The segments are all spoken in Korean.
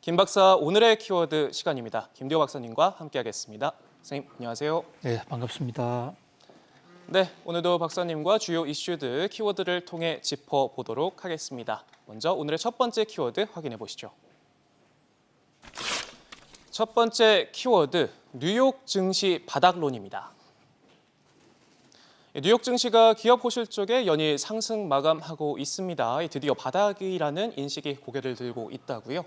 김 박사 오늘의 키워드 시간입니다. 김대호 박사님과 함께하겠습니다. 선생님 안녕하세요. 네, 반갑습니다. 네, 오늘도 박사님과 주요 이슈들 키워드를 통해 짚어보도록 하겠습니다. 먼저 오늘의 첫 번째 키워드 확인해 보시죠. 첫 번째 키워드, 뉴욕 증시 바닥론입니다. 뉴욕 증시가 기업 호실 쪽에 연일 상승 마감하고 있습니다. 드디어 바닥이라는 인식이 고개를 들고 있다고요?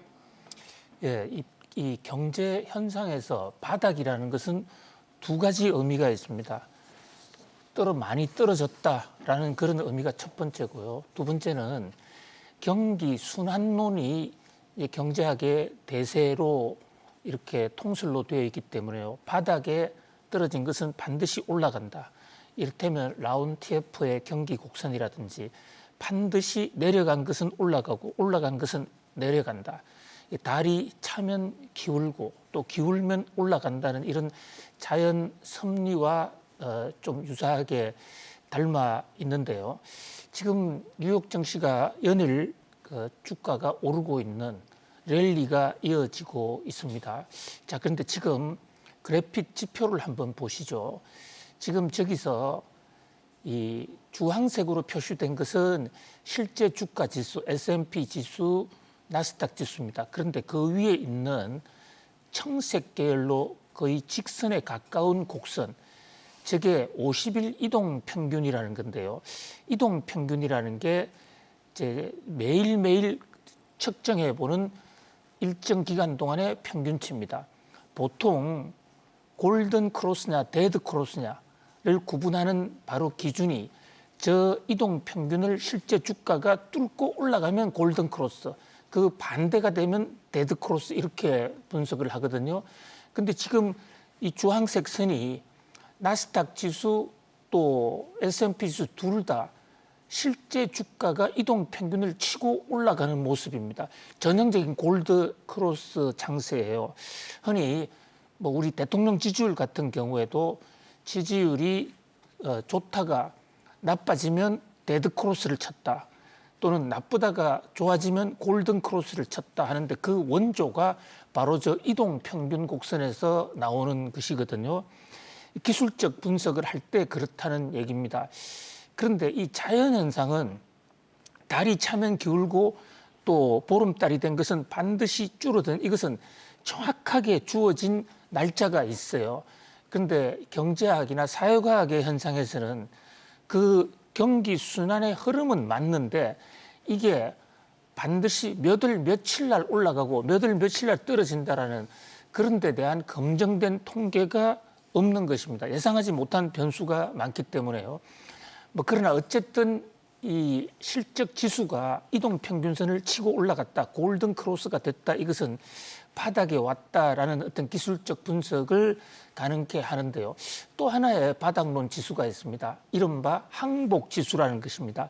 예, 이 경제 현상에서 바닥이라는 것은 두 가지 의미가 있습니다. 많이 떨어졌다라는 그런 의미가 첫 번째고요. 두 번째는 경기 순환론이 경제학의 대세로 이렇게 통설로 되어 있기 때문에요. 바닥에 떨어진 것은 반드시 올라간다. 이를테면 라운TF의 경기 곡선이라든지 반드시 내려간 것은 올라가고 올라간 것은 내려간다. 달이 차면 기울고 또 기울면 올라간다는 이런 자연 섭리와 좀 유사하게 닮아 있는데요. 지금 뉴욕 증시가 연일 주가가 오르고 있는 랠리가 이어지고 있습니다. 자, 그런데 지금 그래픽 지표를 한번 보시죠. 지금 저기서 이 주황색으로 표시된 것은 실제 주가 지수, S&P 지수, 나스닥 지수입니다. 그런데 그 위에 있는 청색 계열로 거의 직선에 가까운 곡선, 저게 50일 이동 평균이라는 건데요. 이동 평균이라는 게 이제 매일매일 측정해 보는 일정 기간 동안의 평균치입니다. 보통 골든 크로스냐 데드 크로스냐를 구분하는 바로 기준이 저 이동 평균을 실제 주가가 뚫고 올라가면 골든 크로스, 그 반대가 되면 데드 크로스 이렇게 분석을 하거든요. 근데 지금 이 주황색 선이 나스닥 지수 또 S&P 지수 둘 다 실제 주가가 이동 평균을 치고 올라가는 모습입니다. 전형적인 골드 크로스 장세예요. 흔히 뭐 우리 대통령 지지율 같은 경우에도 지지율이 좋다가 나빠지면 데드 크로스를 쳤다. 또는 나쁘다가 좋아지면 골든 크로스를 쳤다 하는데 그 원조가 바로 저 이동 평균 곡선에서 나오는 것이거든요. 기술적 분석을 할 때 그렇다는 얘기입니다. 그런데 이 자연현상은 달이 차면 기울고 또 보름달이 된 것은 반드시 줄어든, 이것은 정확하게 주어진 날짜가 있어요. 그런데 경제학이나 사회과학의 현상에서는 그 경기 순환의 흐름은 맞는데 이게 반드시 몇 월 며칠 날 올라가고 몇 월 며칠 날 떨어진다라는 그런 데 대한 검증된 통계가 없는 것입니다. 예상하지 못한 변수가 많기 때문에요. 그러나 어쨌든 이 실적 지수가 이동 평균선을 치고 올라갔다, 골든 크로스가 됐다, 이것은 바닥에 왔다라는 어떤 기술적 분석을 가능케 하는데요. 또 하나의 바닥론 지수가 있습니다. 이른바 항복 지수라는 것입니다.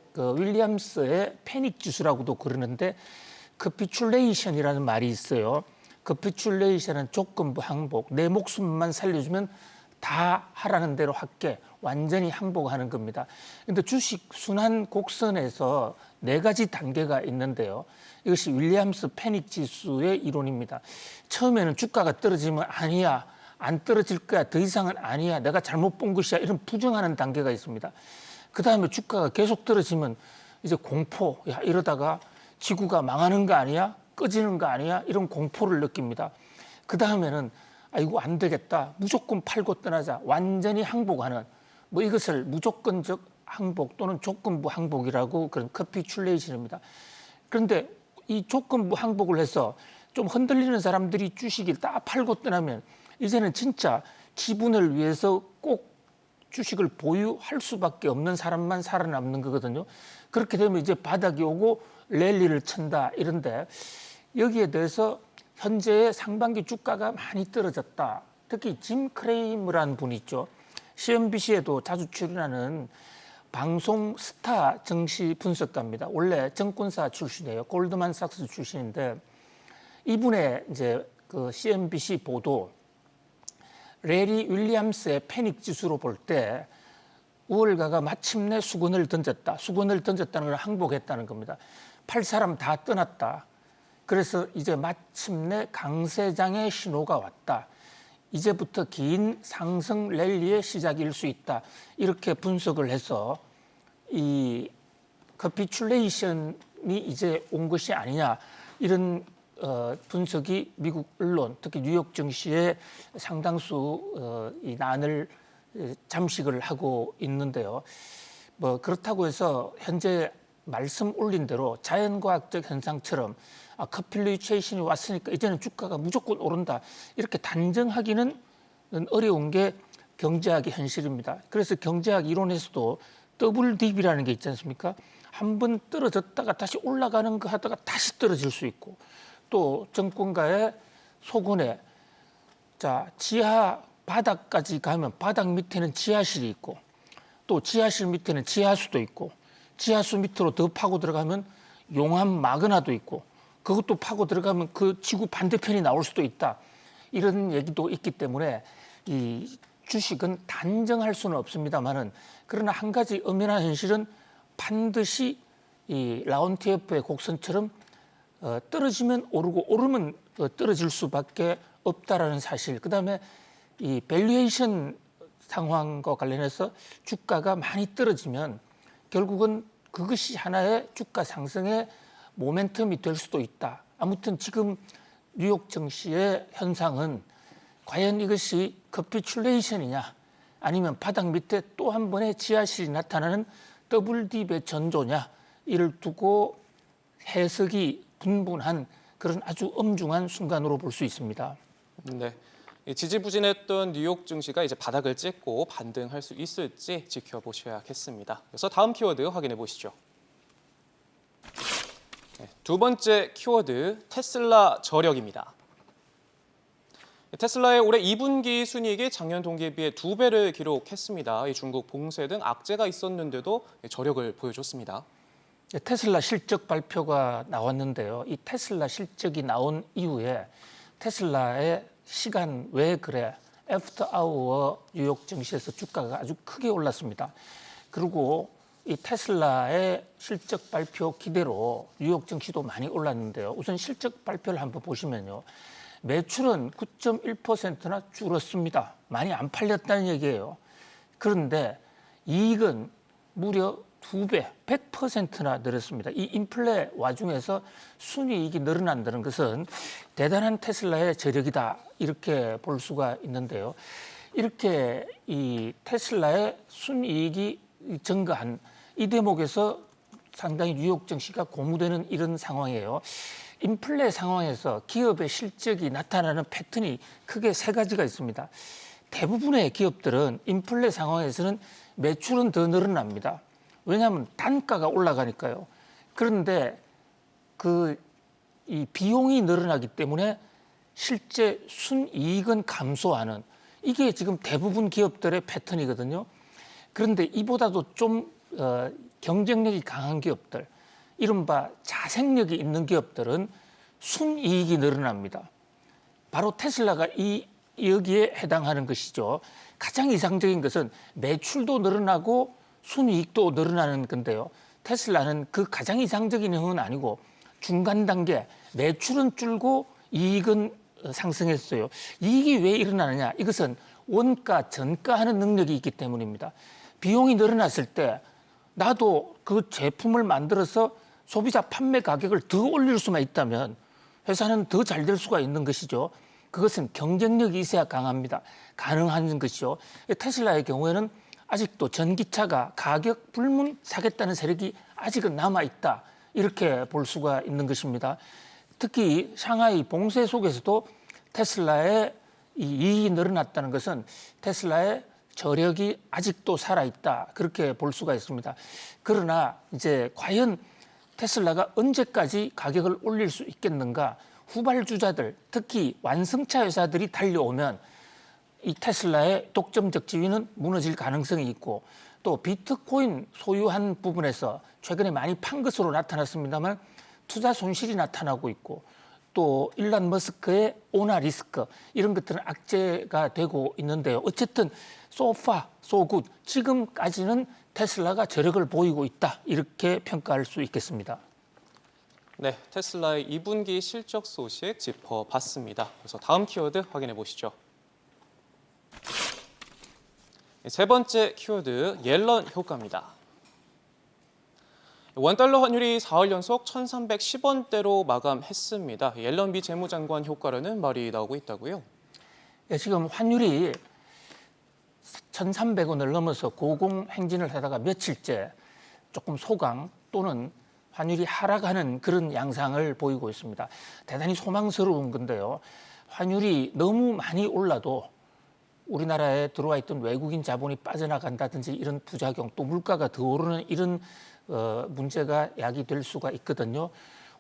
윌리엄스의 패닉 지수라고도 그러는데 커피출레이션이라는 말이 있어요. 커피출레이션은 조건부 항복, 내 목숨만 살려주면 다 하라는 대로 할게, 완전히 항복하는 겁니다. 그런데 주식 순환 곡선에서 네 가지 단계가 있는데요. 이것이 윌리엄스 패닉 지수의 이론입니다. 처음에는 주가가 떨어지면 아니야, 안 떨어질 거야, 더 이상은 아니야, 내가 잘못 본 것이야, 이런 부정하는 단계가 있습니다. 그 다음에 주가가 계속 떨어지면 이제 공포, 야 이러다가 지구가 망하는 거 아니야, 꺼지는 거 아니야, 이런 공포를 느낍니다. 그 다음에는 아이고 안 되겠다, 무조건 팔고 떠나자, 완전히 항복하는, 이것을 무조건적 항복 또는 조건부 항복이라고 그런 커피출레이션입니다. 그런데 이 조건부 항복을 해서 좀 흔들리는 사람들이 주식을 다 팔고 떠나면 이제는 진짜 지분을 위해서 꼭 주식을 보유할 수밖에 없는 사람만 살아남는 거거든요. 그렇게 되면 이제 바닥이 오고 랠리를 친다 이런데, 여기에 대해서 현재의 상반기 주가가 많이 떨어졌다. 특히 짐 크레이머라는 분이 있죠. CNBC에도 자주 출연하는 방송 스타 증시 분석가입니다. 원래 증권사 출신이에요. 골드만삭스 출신인데 이분의 이제 그 CNBC 보도, 레리 윌리엄스의 패닉 지수로 볼 때 우월가가 마침내 수건을 던졌다. 수건을 던졌다는 걸 항복했다는 겁니다. 팔 사람 다 떠났다. 그래서 이제 마침내 강세장의 신호가 왔다. 이제부터 긴 상승 랠리의 시작일 수 있다. 이렇게 분석을 해서 이 커피큘레이션이 이제 온 것이 아니냐 이런 분석이 미국 언론 특히 뉴욕 증시의 상당수 이 난을 잠식을 하고 있는데요. 뭐 그렇다고 해서 현재 말씀 올린 대로 자연과학적 현상처럼 커필리체이션이 왔으니까 이제는 주가가 무조건 오른다 이렇게 단정하기는 어려운 게 경제학의 현실입니다. 그래서 경제학 이론에서도 더블 딥이라는 게 있지 않습니까? 한번 떨어졌다가 다시 올라가는 거 하다가 다시 떨어질 수 있고 또 정권가의 소근에 자 지하 바닥까지 가면 바닥 밑에는 지하실이 있고 또 지하실 밑에는 지하수도 있고 지하수 밑으로 더 파고 들어가면 용암 마그나도 있고 그것도 파고 들어가면 그 지구 반대편이 나올 수도 있다. 이런 얘기도 있기 때문에 이 주식은 단정할 수는 없습니다만은 그러나 한 가지 엄연한 현실은 반드시 이 라운티에프의 곡선처럼 떨어지면 오르고 오르면 떨어질 수밖에 없다라는 사실. 그다음에 이 밸류에이션 상황과 관련해서 주가가 많이 떨어지면 결국은 그것이 하나의 주가 상승의 모멘텀이 될 수도 있다. 아무튼 지금 뉴욕 증시의 현상은 과연 이것이 커피큘레이션이냐 아니면 바닥 밑에 또 한 번의 지하실이 나타나는 더블 딥의 전조냐 이를 두고 해석이 분분한 그런 아주 엄중한 순간으로 볼 수 있습니다. 네. 지지부진했던 뉴욕 증시가 이제 바닥을 찍고 반등할 수 있을지 지켜보셔야겠습니다. 그래서 다음 키워드 확인해 보시죠. 두 번째 키워드 테슬라 저력입니다. 테슬라의 올해 2분기 순이익이 작년 동기에 비해 2배를 기록했습니다. 중국 봉쇄 등 악재가 있었는데도 저력을 보여줬습니다. 테슬라 실적 발표가 나왔는데요. 이 테슬라 실적이 나온 이후에 테슬라의 시간 왜 그래? 애프터 아워 뉴욕 증시에서 주가가 아주 크게 올랐습니다. 그리고 이 테슬라의 실적 발표 기대로 뉴욕 증시도 많이 올랐는데요. 우선 실적 발표를 한번 보시면요. 매출은 9.1%나 줄었습니다. 많이 안 팔렸다는 얘기예요. 그런데 이익은 무려 2배, 100%나 늘었습니다. 이 인플레 와중에서 순이익이 늘어난다는 것은 대단한 테슬라의 저력이다 이렇게 볼 수가 있는데요. 이렇게 이 테슬라의 순이익이 증가한 이 대목에서 상당히 뉴욕 증시가 고무되는 이런 상황이에요. 인플레 상황에서 기업의 실적이 나타나는 패턴이 크게 세 가지가 있습니다. 대부분의 기업들은 인플레 상황에서는 매출은 더 늘어납니다. 왜냐하면 단가가 올라가니까요. 그런데 이 비용이 늘어나기 때문에 실제 순이익은 감소하는 이게 지금 대부분 기업들의 패턴이거든요. 그런데 이보다도 좀 경쟁력이 강한 기업들, 이른바 자생력이 있는 기업들은 순이익이 늘어납니다. 바로 테슬라가 여기에 해당하는 것이죠. 가장 이상적인 것은 매출도 늘어나고 순이익도 늘어나는 건데요. 테슬라는 그 가장 이상적인 형은 아니고 중간 단계, 매출은 줄고 이익은 상승했어요. 이익이 왜 일어나느냐? 이것은 원가, 전가하는 능력이 있기 때문입니다. 비용이 늘어났을 때 나도 그 제품을 만들어서 소비자 판매 가격을 더 올릴 수만 있다면 회사는 더 잘 될 수가 있는 것이죠. 그것은 경쟁력이 있어야 강합니다. 가능한 것이죠. 테슬라의 경우에는 아직도 전기차가 가격 불문 사겠다는 세력이 아직은 남아있다. 이렇게 볼 수가 있는 것입니다. 특히 상하이 봉쇄 속에서도 테슬라의 이익이 늘어났다는 것은 테슬라의 저력이 아직도 살아있다. 그렇게 볼 수가 있습니다. 그러나 이제 과연 테슬라가 언제까지 가격을 올릴 수 있겠는가? 후발주자들, 특히 완성차 회사들이 달려오면 이 테슬라의 독점적 지위는 무너질 가능성이 있고 또 비트코인 소유한 부분에서 최근에 많이 판 것으로 나타났습니다만 투자 손실이 나타나고 있고 또 일론 머스크의 오나 리스크 이런 것들은 악재가 되고 있는데요. 어쨌든 so far, so good. 지금까지는 테슬라가 저력을 보이고 있다. 이렇게 평가할 수 있겠습니다. 네, 테슬라의 2분기 실적 소식 짚어봤습니다. 그래서 다음 키워드 확인해 보시죠. 세 번째 키워드, 옐런 효과입니다. 원달러 환율이 4월 연속 1,310원대로 마감했습니다. 옐런 미 재무장관 효과라는 말이 나오고 있다고요? 예, 지금 환율이 1,300원을 넘어서 고공행진을 하다가 며칠째 조금 소강 또는 환율이 하락하는 그런 양상을 보이고 있습니다. 대단히 소망스러운 건데요. 환율이 너무 많이 올라도 우리나라에 들어와 있던 외국인 자본이 빠져나간다든지 이런 부작용, 또 물가가 더 오르는 이런 문제가 야기될 수가 있거든요.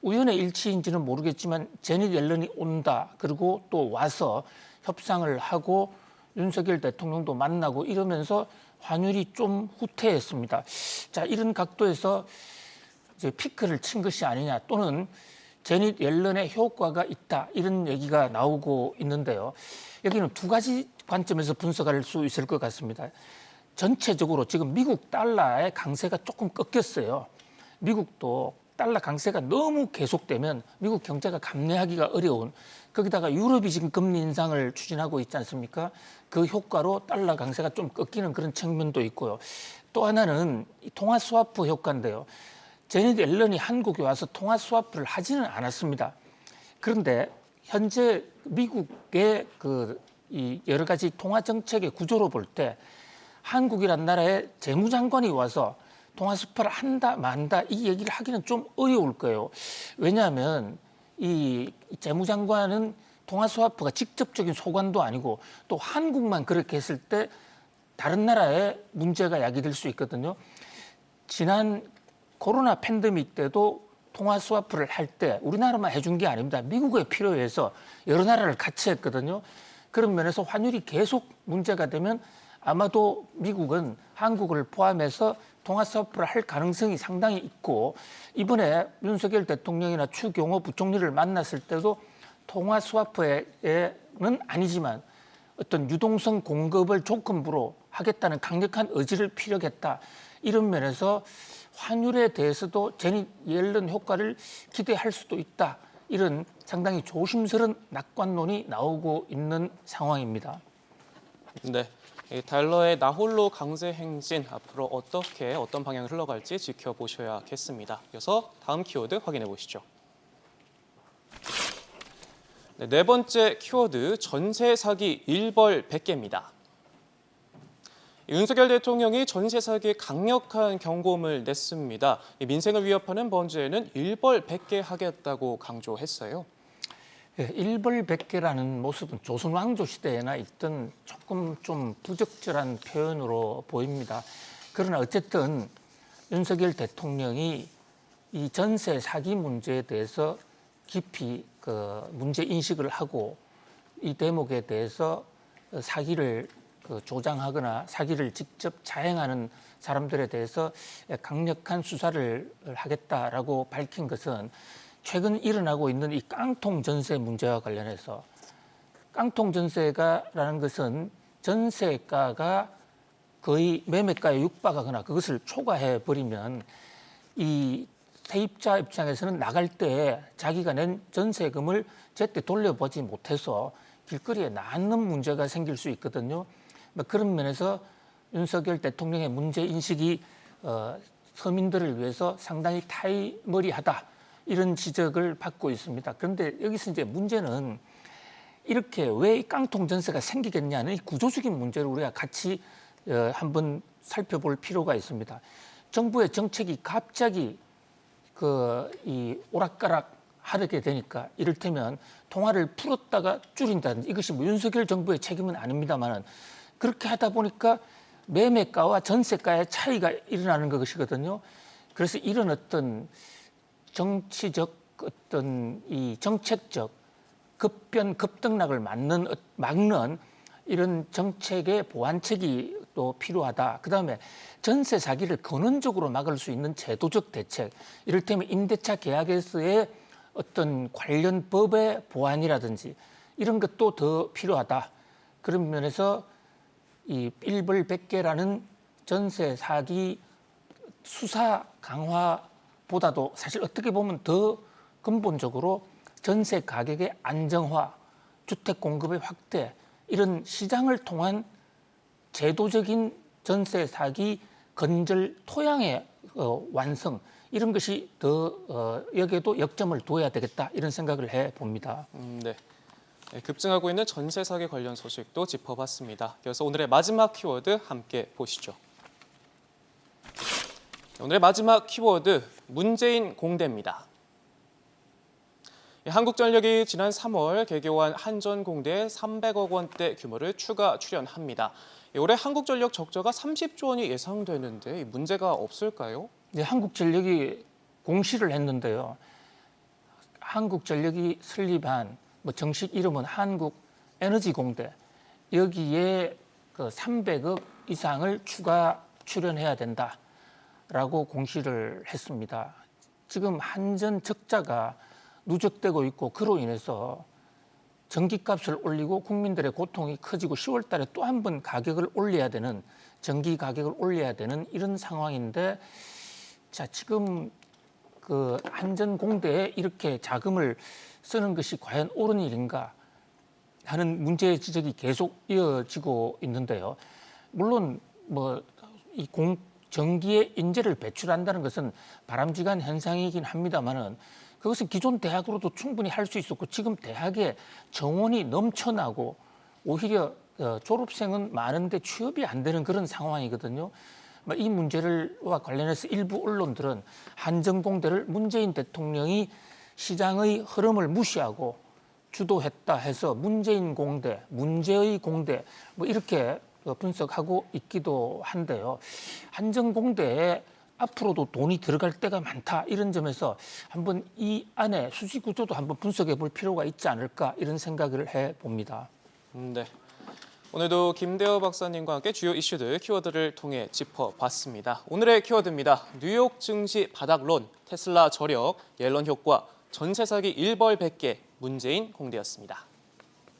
우연의 일치인지는 모르겠지만 제닛 옐런이 온다. 그리고 또 와서 협상을 하고 윤석열 대통령도 만나고 이러면서 환율이 좀 후퇴했습니다. 자, 이런 각도에서 이제 피크를 친 것이 아니냐 또는 제닛 옐런의 효과가 있다 이런 얘기가 나오고 있는데요. 여기는 두 가지 관점에서 분석할 수 있을 것 같습니다. 전체적으로 지금 미국 달러의 강세가 조금 꺾였어요. 미국도 달러 강세가 너무 계속되면 미국 경제가 감내하기가 어려운, 거기다가 유럽이 지금 금리 인상을 추진하고 있지 않습니까? 그 효과로 달러 강세가 좀 꺾이는 그런 측면도 있고요. 또 하나는 통화 스와프 효과인데요. 제닛 옐런이 한국에 와서 통화 스와프를 하지는 않았습니다. 그런데 현재 미국의 이 여러 가지 통화 정책의 구조로 볼 때 한국이란 나라의 재무장관이 와서 통화 스와프를 한다 만다 이 얘기를 하기는 좀 어려울 거예요. 왜냐하면 이 재무장관은 통화 스와프가 직접적인 소관도 아니고 또 한국만 그렇게 했을 때 다른 나라에 문제가 야기될 수 있거든요. 지난 코로나 팬데믹 때도 통화 스와프를 할 때 우리나라만 해준 게 아닙니다. 미국에 필요해서 여러 나라를 같이 했거든요. 그런 면에서 환율이 계속 문제가 되면 아마도 미국은 한국을 포함해서 통화 스와프를 할 가능성이 상당히 있고, 이번에 윤석열 대통령이나 추경호 부총리를 만났을 때도 통화 스와프에는 아니지만 어떤 유동성 공급을 조건부로 하겠다는 강력한 의지를 피력했다. 이런 면에서 환율에 대해서도 제닛 옐런 효과를 기대할 수도 있다. 이런 상당히 조심스러운 낙관론이 나오고 있는 상황입니다. 네, 이 달러의 나홀로 강세 행진 앞으로 어떤 방향을 흘러갈지 지켜보셔야겠습니다. 이어서 다음 키워드 확인해 보시죠. 네 번째 키워드, 전세 사기 일벌 100개입니다. 윤석열 대통령이 전세 사기에 강력한 경고음을 냈습니다. 민생을 위협하는 범죄에는 일벌 100개 하겠다고 강조했어요. 예, 일벌 100개라는 모습은 조선 왕조 시대에나 있던 조금 좀 부적절한 표현으로 보입니다. 그러나 어쨌든 윤석열 대통령이 이 전세 사기 문제에 대해서 깊이 문제 인식을 하고 이 대목에 대해서 사기를 조장하거나 사기를 직접 자행하는 사람들에 대해서 강력한 수사를 하겠다라고 밝힌 것은 최근 일어나고 있는 이 깡통 전세 문제와 관련해서, 깡통 전세가라는 것은 전세가가 거의 매매가에 육박하거나 그것을 초과해 버리면 이 세입자 입장에서는 나갈 때 자기가 낸 전세금을 제때 돌려보지 못해서 길거리에 나앉는 문제가 생길 수 있거든요. 그런 면에서 윤석열 대통령의 문제 인식이 서민들을 위해서 상당히 타이머리하다 이런 지적을 받고 있습니다. 그런데 여기서 이제 문제는 이렇게 왜 이 깡통 전세가 생기겠냐는 이 구조적인 문제를 우리가 같이 한번 살펴볼 필요가 있습니다. 정부의 정책이 갑자기 이 오락가락 하게 되니까, 이를테면 통화를 풀었다가 줄인다든지, 이것이 뭐 윤석열 정부의 책임은 아닙니다만 그렇게 하다 보니까 매매가와 전세가의 차이가 일어나는 것이거든요. 그래서 이런 어떤 정치적 어떤 이 정책적 급등락을 막는 이런 정책의 보완책이 또 필요하다. 그다음에 전세 사기를 근원적으로 막을 수 있는 제도적 대책, 이를테면 임대차 계약에서의 어떤 관련 법의 보완이라든지 이런 것도 더 필요하다. 그런 면에서 이 일벌 100개라는 전세 사기 수사 강화보다도 사실 어떻게 보면 더 근본적으로 전세 가격의 안정화, 주택 공급의 확대, 이런 시장을 통한 제도적인 전세 사기 건설 토양의 완성, 이런 것이 더 여기에도 역점을 둬야 되겠다, 이런 생각을 해봅니다. 네. 네, 급증하고 있는 전세 사기 관련 소식도 짚어봤습니다. 이어서 오늘의 마지막 키워드 함께 보시죠. 오늘의 마지막 키워드, 문재인 공대입니다. 한국전력이 지난 3월 개교한 한전공대에 300억 원대 규모를 추가 출연합니다. 올해 한국전력 적자가 30조 원이 예상되는데 문제가 없을까요? 네, 한국전력이 공시를 했는데요. 한국전력이 설립한 정식 이름은 한국에너지공대, 여기에 그 300억 이상을 추가 출연해야 된다라고 공시를 했습니다. 지금 한전 적자가 누적되고 있고, 그로 인해서 전기값을 올리고 국민들의 고통이 커지고 10월 달에 또 한 번 가격을 올려야 되는, 전기 가격을 올려야 되는 이런 상황인데, 자, 지금 그 한전공대에 이렇게 자금을 쓰는 것이 과연 옳은 일인가 하는 문제 지적이 계속 이어지고 있는데요. 물론 이 전기의 인재를 배출한다는 것은 바람직한 현상이긴 합니다만은, 그것은 기존 대학으로도 충분히 할 수 있었고, 지금 대학에 정원이 넘쳐나고 오히려 졸업생은 많은데 취업이 안 되는 그런 상황이거든요. 이 문제와 관련해서 일부 언론들은 한전공대를 문재인 대통령이 시장의 흐름을 무시하고 주도했다 해서 문재인 공대, 문제의 공대 이렇게 분석하고 있기도 한데요. 한전공대에 앞으로도 돈이 들어갈 때가 많다, 이런 점에서 한번 이 안에 수지 구조도 한번 분석해 볼 필요가 있지 않을까, 이런 생각을 해봅니다. 네. 오늘도 김대호 박사님과 함께 주요 이슈들, 키워드를 통해 짚어봤습니다. 오늘의 키워드입니다. 뉴욕 증시 바닥론, 테슬라 저력, 옐런 효과, 전세 사기 일벌백계, 문재인 공대였습니다.